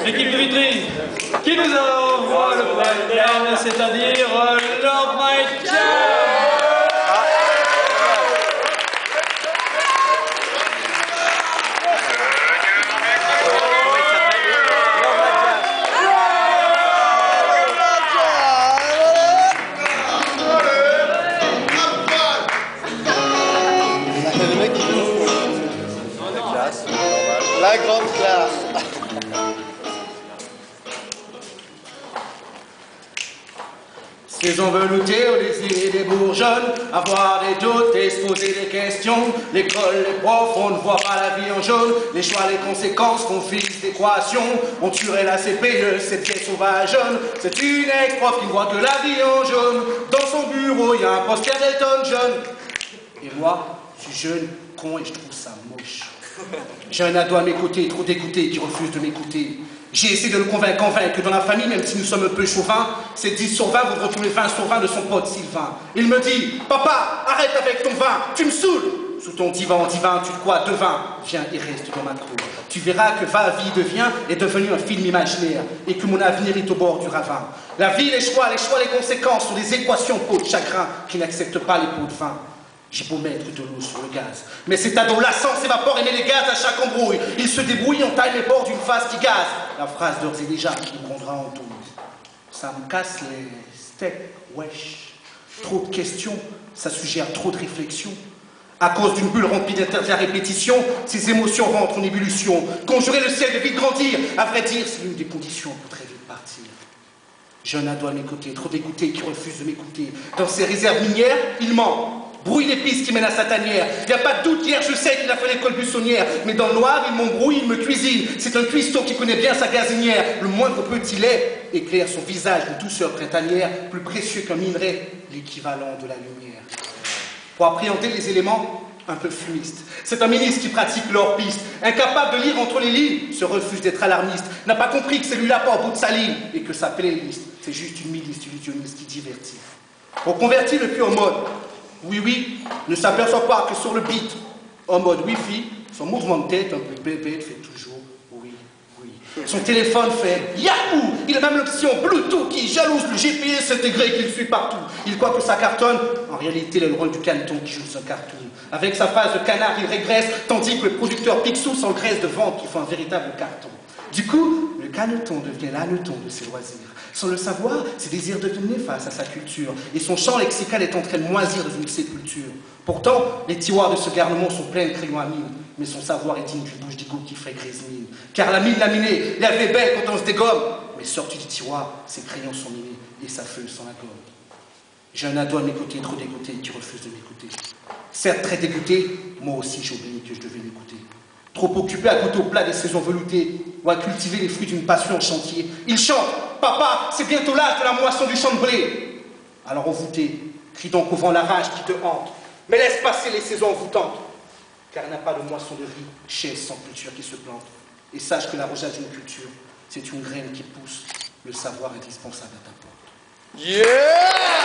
L'équipe de vitrine qui nous envoie le problème, c'est-à-dire Lord Mike Jazz. La grande classe. Saison veloutée au désir des bourgeonnes, avoir des doutes et se poser des questions. L'école, les profs, on ne voit pas la vie en jaune. Les choix, les conséquences, conflits d'équations. On tuerait la CPE, cette vieille sauvage jaune. C'est une ex-prof qui ne voit que la vie en jaune. Dans son bureau, il y a un poster d'Elton John. Et moi, je suis jeune, con et je trouve ça moche. J'ai un ado à mes côtés, trop dégoûté, qui refuse de m'écouter. J'ai essayé de le convaincre que dans la famille, même si nous sommes un peu chauvins, c'est 10 sur 20 vont retrouver 20 sur 20 de son pote Sylvain. Il me dit, papa, arrête avec ton vin, tu me saoules. Sous ton divan, divin, tu te crois devin. Viens et reste dans ma cour. Tu verras que Va vie devient est devenu un film imaginaire et que mon avenir est au bord du ravin. La vie, les choix, les conséquences sont des équations peau de chagrin qui n'acceptent pas les pots de vin. J'ai beau mettre de l'eau sur le gaz, mais cet ado lassant s'évapore et met les gaz à chaque embrouille. Il se débrouille, on taille les bords d'une phase qui gaze. La phrase d'ores et déjà qui me rendra en douille. Ça me casse les steaks, wesh. Trop de questions, ça suggère trop de réflexions. À cause d'une bulle remplie d'interdits à répétition, ces émotions rentrent en ébullition. Conjurer le ciel de vite grandir, à vrai dire, c'est l'une des conditions pour très vite partir. J'ai un ado à mes côtés, trop dégoûté, qui refuse de m'écouter. Dans ses réserves minières, il ment. Brouille les pistes qui mènent à sa tanière. Il n'y a pas de doute, hier je sais qu'il a fait l'école buissonnière. Mais dans le noir, il m'embrouille, il me cuisine. C'est un cuistot qui connaît bien sa gazinière. Le moindre petit lait éclaire son visage de douceur printanière, plus précieux qu'un minerai, l'équivalent de la lumière. Pour appréhender les éléments, un peu fumiste. C'est un ministre qui pratique leur piste, incapable de lire entre les lignes, se refuse d'être alarmiste, n'a pas compris que c'est lui là pas au bout de sa ligne, et que sa playlist, c'est juste une milice illusionniste qui divertit. On convertit le cul en mode. Oui, ne s'aperçoit pas que sur le beat, en mode Wi-Fi, son mouvement de tête un peu bébé fait toujours oui. Son téléphone fait Yahoo! Il a même l'option Bluetooth qui jalouse le GPS intégré qu'il suit partout. Il croit que ça cartonne. En réalité, il a le rôle du caneton qui joue un cartoon. Avec sa phase de canard, il régresse, tandis que le producteur Picsou s'engraisse de vente qui font un véritable carton. Du coup, le caneton devient l'anneton de ses loisirs. Sans le savoir, ses désirs deviennent néfastes à sa culture, et son champ lexical est en train de moisir dans une sépulture. Pourtant, les tiroirs de ce garnement sont pleins de crayons à mine, mais son savoir est digne d'une bouche d'égout qui ferait grise mine. Car la mine laminée, la fait belle quand on se dégomme, mais sorti du tiroir, ses crayons sont minés, et sa feuille sans la gomme. J'ai un ado à mes côtés, trop dégoûté, qui refuse de m'écouter. Certes très dégoûté, moi aussi j'ai oublié que je devais l'écouter. Trop occupé à goûter au plat des saisons veloutées, ou à cultiver les fruits d'une passion en chantier. Il chante « Papa, c'est bientôt l'âge de la moisson du champ de blé !» Alors envoûté, crie donc au vent la rage qui te hante. Mais laisse passer les saisons envoûtantes, car il n'y a pas de moisson de riz, chaise sans culture qui se plante. Et sache que l'arrosage d'une culture, c'est une graine qui pousse le savoir indispensable à ta porte. Yeah!